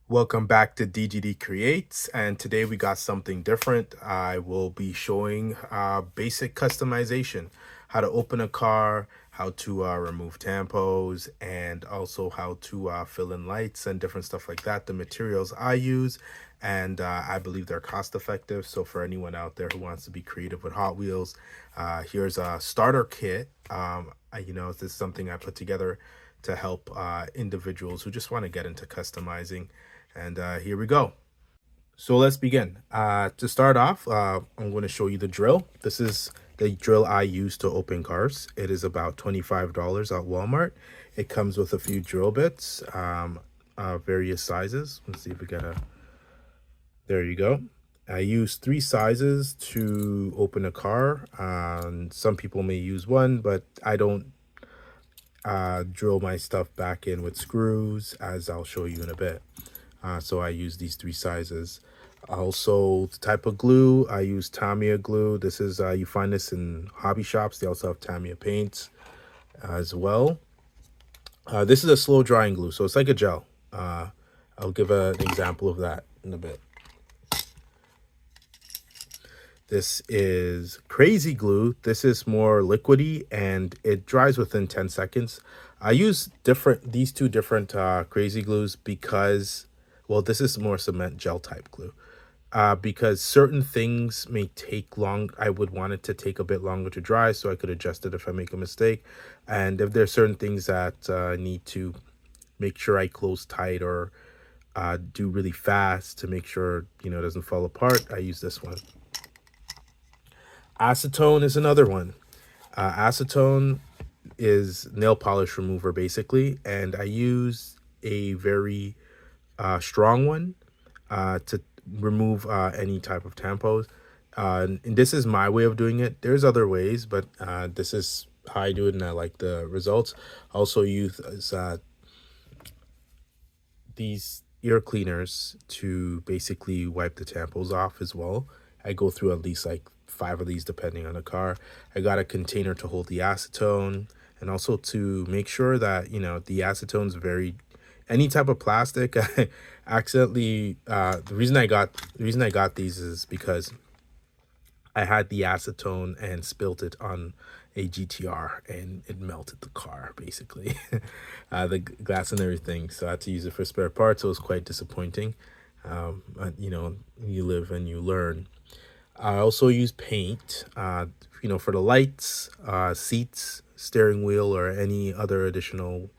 Welcome back to DGD Creates, and today we got something different. I will be showing basic customization, how to open a car, how to remove tampos, and also how to fill in lights and different stuff like that. The materials I use, and I believe they're cost effective. So for anyone out there who wants to be creative with Hot Wheels, here's a starter kit. This is something I put together to help individuals who just want to get into customizing. And here we go. So let's begin. To start off, I'm going to show you the drill. This is the drill I use to open cars. It is about $25 at Walmart. It comes with a few drill bits, various sizes. Let's see if we got a. There you go. I use three sizes to open a car. Some people may use one, but I don't drill my stuff back in with screws, as I'll show you in a bit. So I use these three sizes. Also, the type of glue, I use Tamiya glue. This is, you find this in hobby shops. They also have Tamiya paints as well. This is a slow drying glue, so it's like a gel. I'll give an example of that in a bit. This is crazy glue. This is more liquidy and it dries within 10 seconds. I use these two different crazy glues because, well, this is more cement gel type glue. Because certain things may take long. I would want it to take a bit longer to dry so I could adjust it if I make a mistake. And if there's certain things that need to make sure I close tight or do really fast to make sure, it doesn't fall apart, I use this one. Acetone is another one. Acetone is nail polish remover basically, and I use a very strong one to remove any type of tampos. And this is my way of doing it. There's other ways, but this is how I do it, and I like the results. Also use these ear cleaners to basically wipe the tampos off as well. I go through at least like 5 of these depending on the car. I got a container to hold the acetone, and also to make sure that the acetone's very, any type of plastic. I accidentally the reason I got these is because I had the acetone and spilt it on a GTR and it melted the car basically. The glass and everything, so I had to use it for spare parts. So it was quite disappointing. But you live and you learn. I also use paint, for the lights, seats, steering wheel, or any other additional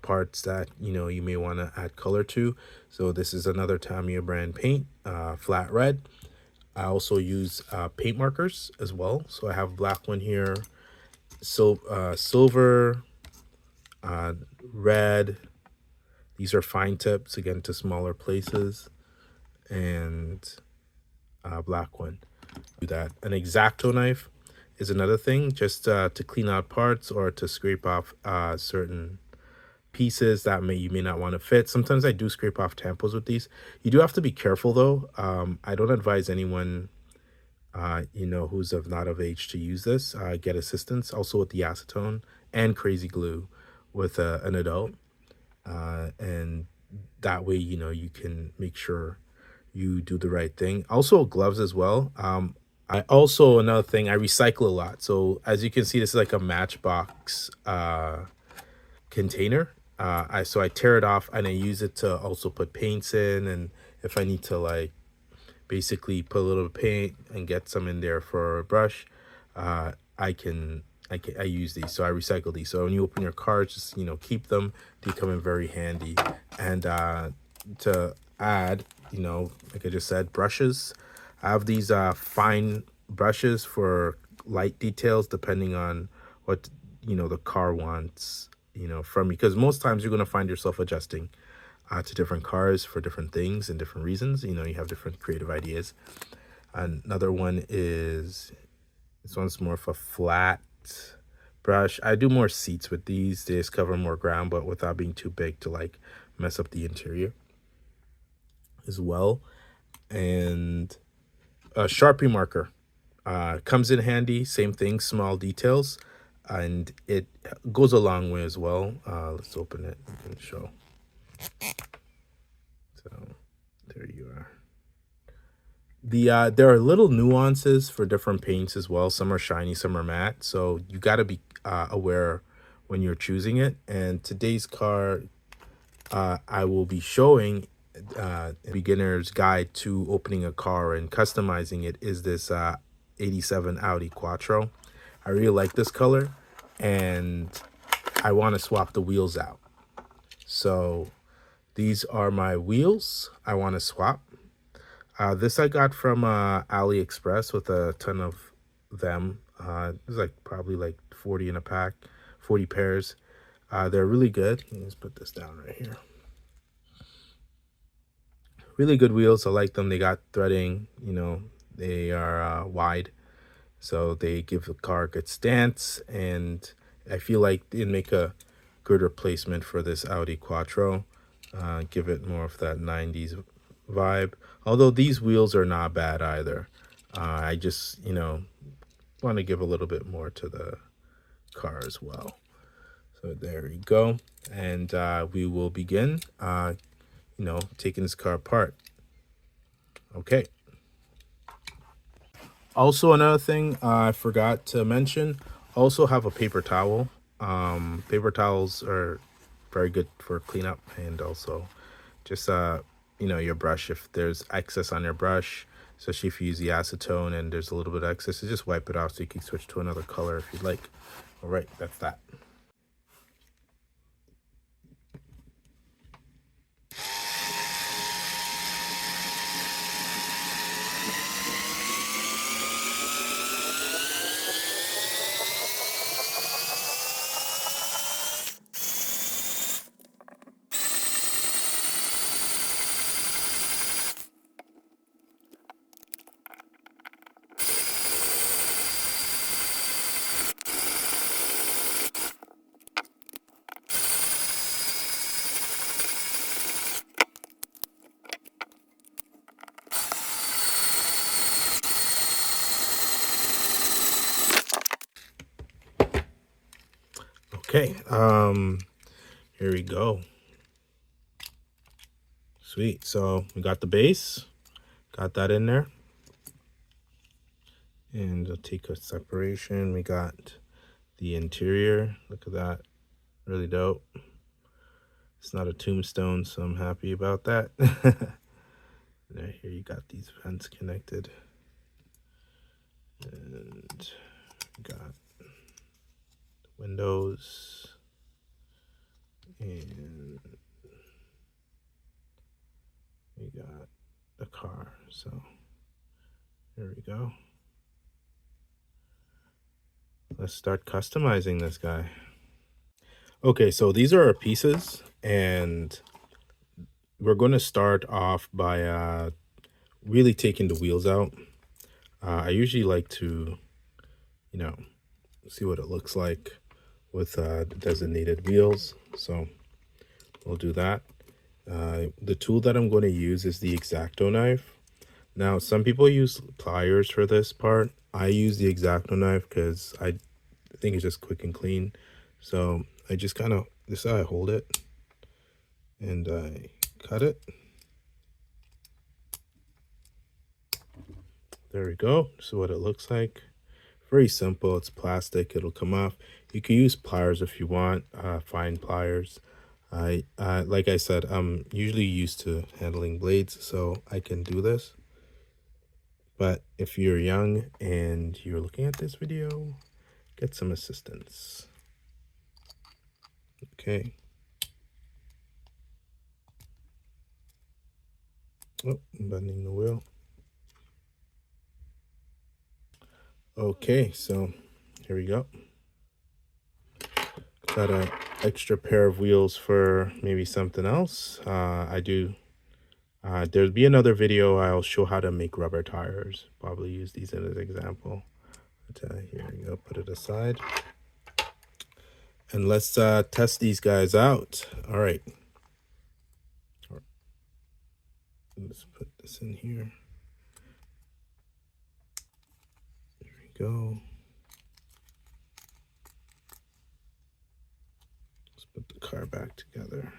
parts that you may want to add color to. So this is another Tamiya brand paint, flat red. I also use paint markers as well. So I have black one here, silver, red. These are fine tips, again, to smaller places, and black one. Do that. An X-Acto knife is another thing, just to clean out parts or to scrape off certain pieces that you may not want to fit. Sometimes I do scrape off tampos with these. You do have to be careful though. I don't advise anyone who's not of age to use this. Get assistance also with the acetone and crazy glue with an adult, and that way you can make sure you do the right thing. Also gloves as well. I also, another thing, I recycle a lot. So as you can see, this is like a Matchbox container. I tear it off and I use it to also put paints in, and if I need to like basically put a little paint and get some in there for a brush, I use these. So I recycle these. So when you open your cars, just keep them. They come in very handy. And to add, like I just said, brushes. I have these fine brushes for light details depending on what the car wants from me, because most times you're going to find yourself adjusting to different cars for different things and different reasons. You have different creative ideas. Another one is, this one's more of a flat brush. I do more seats with these. They just cover more ground, but without being too big to like mess up the interior as well. And a Sharpie marker comes in handy. Same thing, small details, and it goes a long way as well. Let's open it and show. So There are little nuances for different paints as well. Some are shiny, some are matte. So you got to be aware when you're choosing it. And today's car, I will be showing beginner's guide to opening a car and customizing it is this 87 Audi Quattro. I really like this color, and I want to swap the wheels out. So these are my wheels I want to swap. This I got from AliExpress with a ton of them. It was like probably like 40 in a pack, 40 pairs. They're really good. Let's put this down right here. Really good wheels. I like them. They got threading, you know, they are wide. So they give the car a good stance, and I feel like it'd make a good replacement for this Audi Quattro. Give it more of that 90s vibe. Although these wheels are not bad either. I just, you know, want to give a little bit more to the car as well. So there we go. And we will begin, you know, taking this car apart. Okay. Also, another thing I forgot to mention, also have a paper towel. Paper towels are very good for cleanup, and also just, you know, your brush. If there's excess on your brush, especially if you use the acetone and there's a little bit of excess, just wipe it off so you can switch to another color if you'd like. All right, that's that. Okay, here we go. Sweet. So we got the base, got that in there. And I'll take a separation. We got the interior. Look at that. Really dope. It's not a tombstone, so I'm happy about that. Right here you got these vents connected. And got windows. And we got the car. So there we go. Let's start customizing this guy. Okay, so these are our pieces, and we're going to start off by really taking the wheels out. I usually like to, you know, see what it looks like with the designated wheels. So we'll do that. The tool that I'm going to use is the X-Acto knife. Now, some people use pliers for this part. I use the X-Acto knife because I think it's just quick and clean. So I just kind of, this is how I hold it, and I cut it. There we go. This is what it looks like. Very simple. It's plastic. It'll come off. You can use pliers if you want, fine pliers. Like I said, I'm usually used to handling blades, so I can do this. But if you're young and you're looking at this video, get some assistance. Okay. Oh, I'm bending the wheel. Okay, so here we go. Got an extra pair of wheels for maybe something else. There'll be another video. I'll show how to make rubber tires. Probably use these as an example. But, here we go. Put it aside. And let's test these guys out. All right. Let's put this in here. There we go. Let's put the car back together.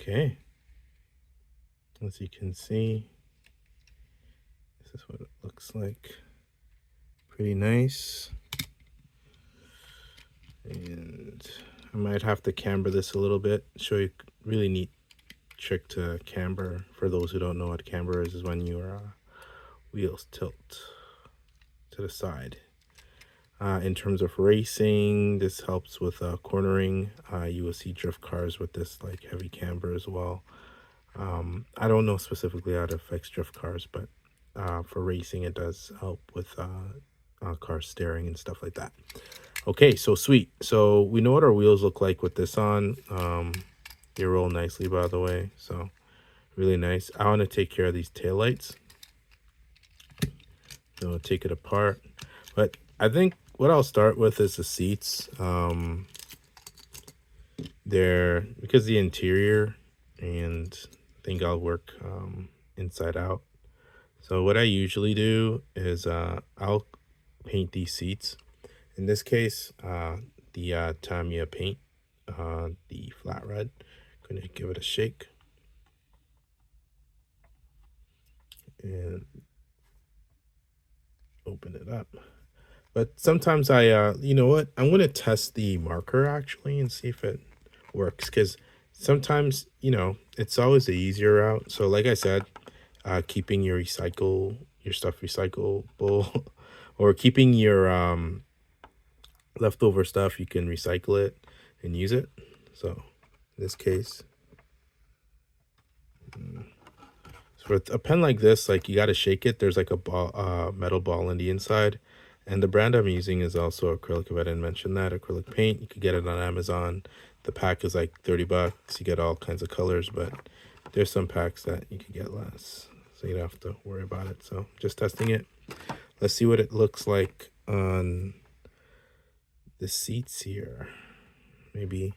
Okay, as you can see, this is what it looks like. Pretty nice. And I might have to camber this a little bit, show you really neat trick to camber. For those who don't know what camber is when your wheels tilt to the side. In terms of racing, this helps with cornering. You will see drift cars with this like heavy camber as well. I don't know specifically how it affects drift cars, but for racing, it does help with car steering and stuff like that. Okay, so sweet. So we know what our wheels look like with this on. They roll nicely, by the way. So really nice. I want to take care of these taillights. So take it apart. But I think what I'll start with is the seats. They're because the interior, and I think I'll work inside out. So what I usually do is I'll paint these seats. In this case, the Tamiya paint, the flat red. Going to give it a shake. And open it up. But sometimes you know what? I'm going to test the marker actually and see if it works. Because sometimes, it's always the easier route. So like I said, keeping your stuff recyclable or keeping your leftover stuff, you can recycle it and use it. So in this case, so with a pen like this, like you got to shake it. There's like a ball, metal ball in the inside. And the brand I'm using is also acrylic. If I didn't mention that, acrylic paint. You could get it on Amazon. The pack is like $30. You get all kinds of colors, but there's some packs that you can get less, so you don't have to worry about it. So just testing it. Let's see what it looks like on the seats here. Maybe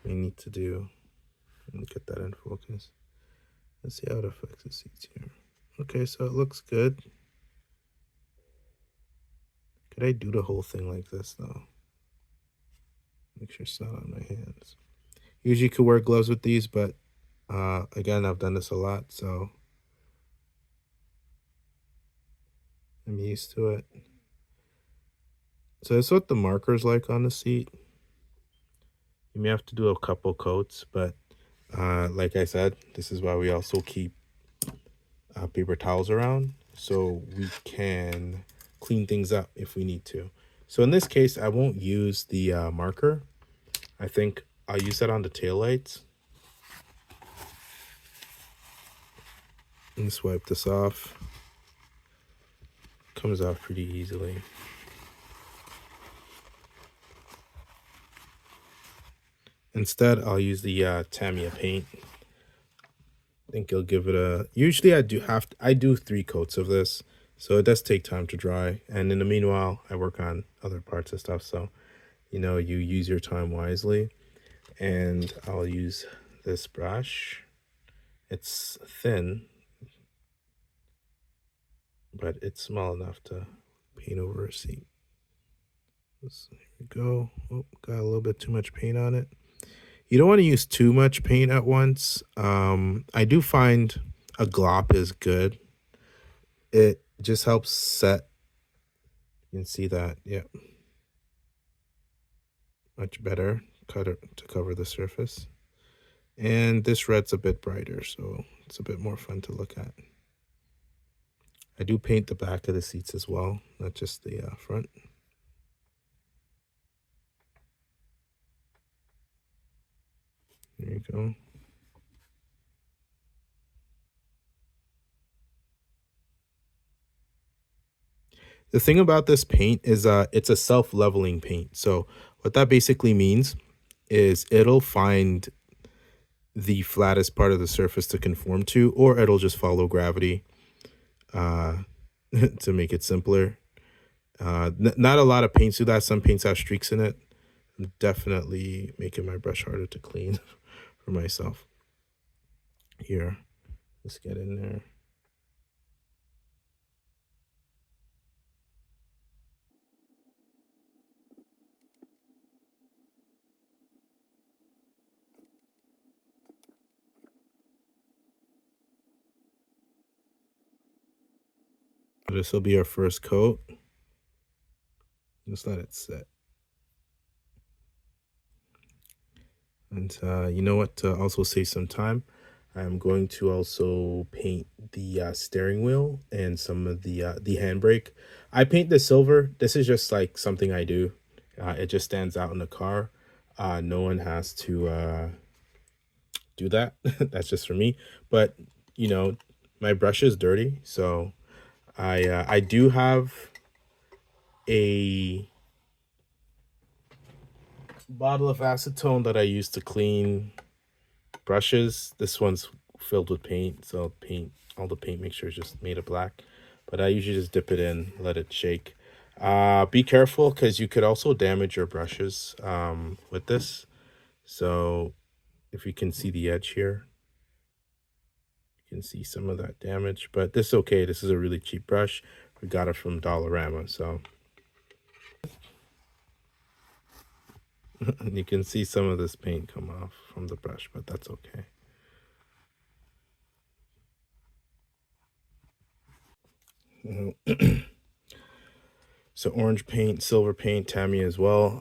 we need to do. Let me get that in focus. Let's see how it affects the seats here. Okay, so it looks good. Could I do the whole thing like this though? Make sure it's not on my hands. Usually you could wear gloves with these, but again, I've done this a lot, so I'm used to it. So that's what the marker's like on the seat. You may have to do a couple coats, but like I said, this is why we also keep paper towels around, so we can clean things up if we need to. So in this case, I won't use the marker. I think I'll use that on the taillights. Let's wipe this off. Comes off pretty easily. Instead, I'll use the Tamiya paint. I think it'll give it a. Usually, I do 3 coats of this, so it does take time to dry. And in the meanwhile, I work on other parts of stuff. So, you use your time wisely. And I'll use this brush. It's thin, but it's small enough to paint over a seat. Here we go. Oh, got a little bit too much paint on it. You don't want to use too much paint at once. I do find a glop is good. It just helps set. You can see that, yeah. Much better to cover the surface. And this red's a bit brighter, so it's a bit more fun to look at. I do paint the back of the seats as well, not just the front. There you go. The thing about this paint is it's a self-leveling paint. So what that basically means is it'll find the flattest part of the surface to conform to, or it'll just follow gravity to make it simpler. Not a lot of paints do that. Some paints have streaks in it. I'm definitely making my brush harder to clean for myself. Here, let's get in there. This will be our first coat. Just let it sit. And you know what? To also save some time, I'm going to also paint the steering wheel and some of the handbrake. I paint the silver. This is just like something I do. It just stands out in the car. No one has to do that. That's just for me. But you know, my brush is dirty, so I do have a bottle of acetone that I use to clean brushes. This one's filled with paint, so paint, all the paint mixture is just made of black. But I usually just dip it in, let it shake. Be careful because you could also damage your brushes with this. So if you can see the edge here, you can see some of that damage. But this is okay. This is a really cheap brush. We got it from Dollarama, so you can see some of this paint come off from the brush, but that's okay. So orange paint, silver paint, Tamiya as well.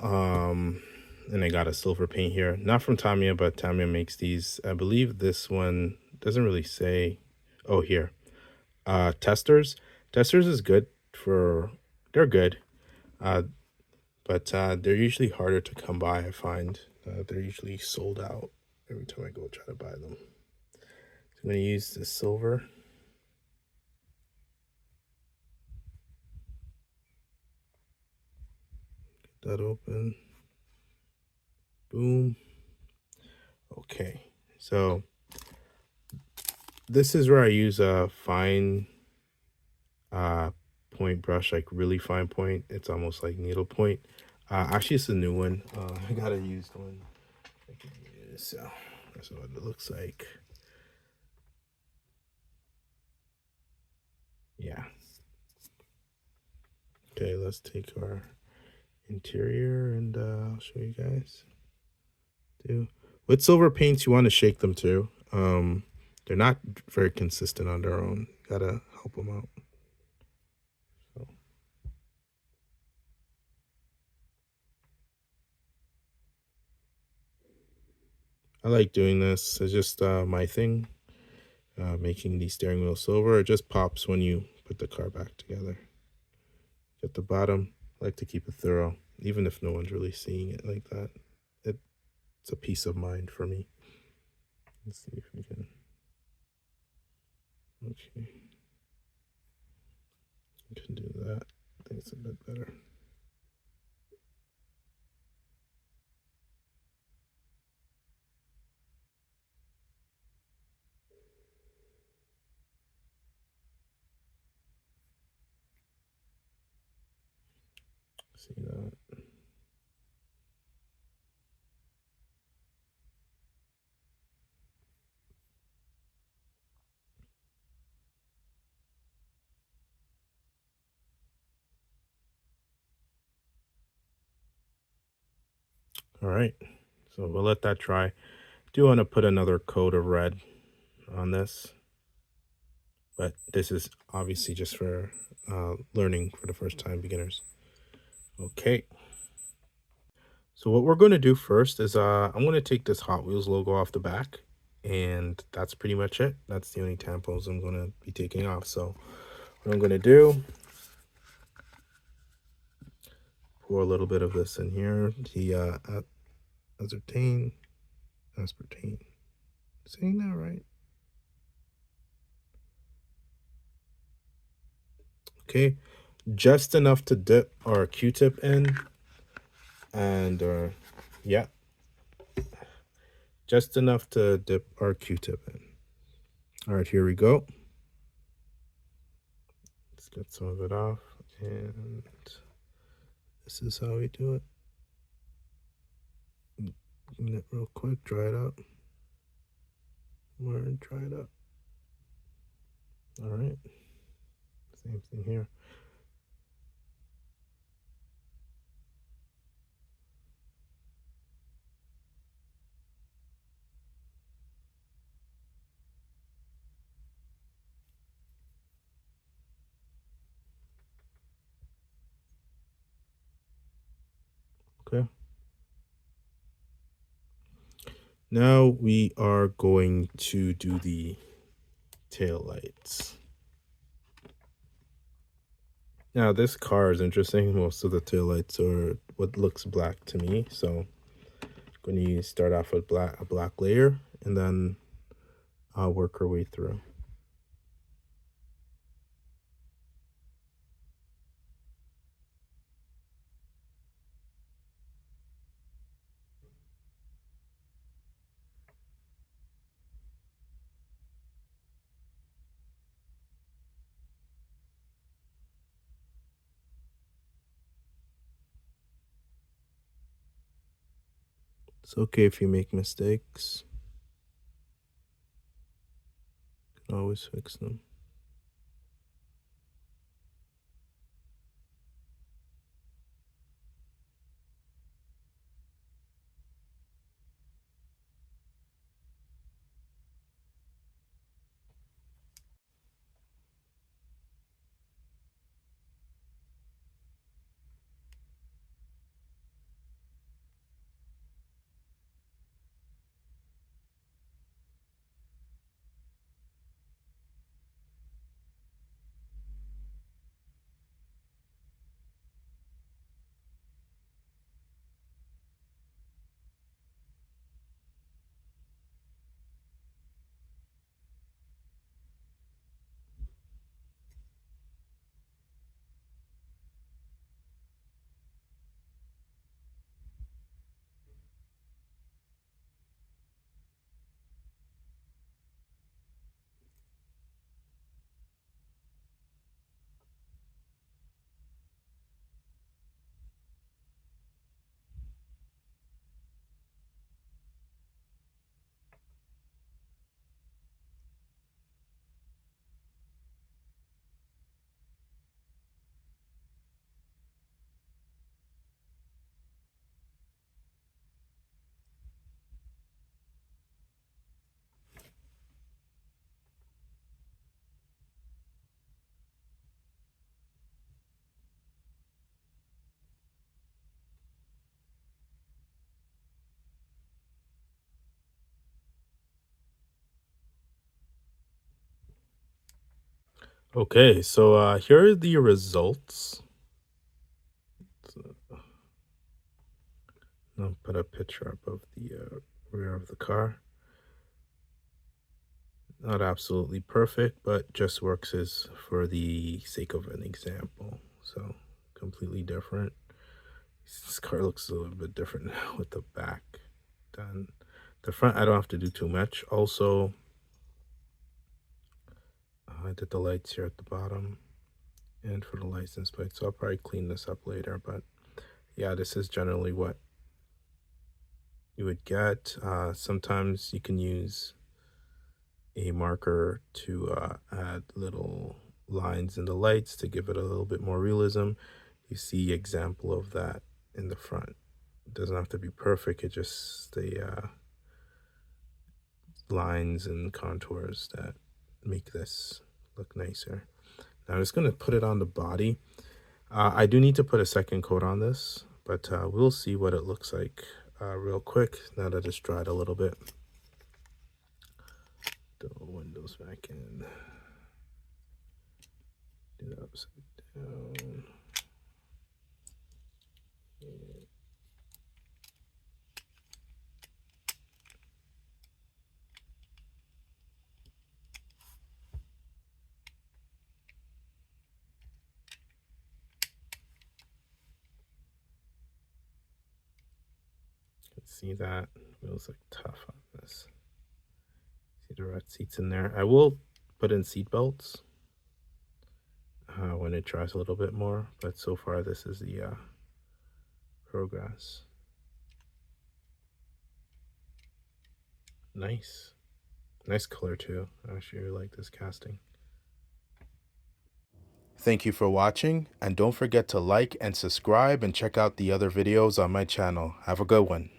And I got a silver paint here, not from Tamiya, but Tamiya makes these. I believe this one doesn't really say. Oh, here, testers. Testers is good for. They're good, uh, but they're usually harder to come by. I find they're usually sold out every time I go try to buy them. So I'm gonna use the silver. Get that open. Boom. Okay, so this is where I use a fine point brush, like really fine point. It's almost like needle point. Actually, it's a new one. I got a used one. I can use, so that's what it looks like. Yeah. Okay, let's take our interior and I'll show you guys. With silver paints, you want to shake them too. They're not very consistent on their own. Gotta help them out. So. I like doing this. It's just my thing. Making the steering wheel silver. It just pops when you put the car back together. At the bottom, I like to keep it thorough, even if no one's really seeing it like that. It's a peace of mind for me. Let's see if we can. Okay. We can do that. I think it's a bit better. See that? All right. So we'll let that dry. Do want to put another coat of red on this, but this is obviously just for learning for the first time beginners. Okay. So what we're going to do first is I'm going to take this Hot Wheels logo off the back, and that's pretty much it. That's the only tampos I'm going to be taking off. So what I'm going to do, pour a little bit of this in here. The aspartame, saying that right? Okay, just enough to dip our Q-tip in, and yeah, just enough to dip our Q-tip in. All right, here we go. Let's get some of it off, and this is how we do it. Clean it real quick, dry it up. More and dry it up. All right, same thing here. Okay. Now we are going to do the tail lights. Now this car is interesting. Most of the tail lights are what looks black to me. So I'm going to start off with a black layer and then I'll work our way through. It's okay if you make mistakes. You can always fix them. Okay, so here are the results. So I'll put a picture up of the rear of the car. Not absolutely perfect, but just works as for the sake of an example. So completely different. This car looks a little bit different now with the back done. The front, I don't have to do too much. Also, I did the lights here at the bottom and for the license plate. So I'll probably clean this up later. But yeah, this is generally what you would get. Sometimes you can use a marker to add little lines in the lights to give it a little bit more realism. You see example of that in the front. It doesn't have to be perfect. It just the lines and contours that make this look nicer. Now I'm just going to put it on the body. I do need to put a second coat on this, but we'll see what it looks like real quick now that it's dried a little bit. The windows back in. Do that upside down. See that feels like tough on this. See the red seats in there. I will put in seat belts when it dries a little bit more, but so far this is the progress. Nice color too. I actually really like this casting. Thank you for watching, and don't forget to like and subscribe and check out the other videos on my channel. Have a good one.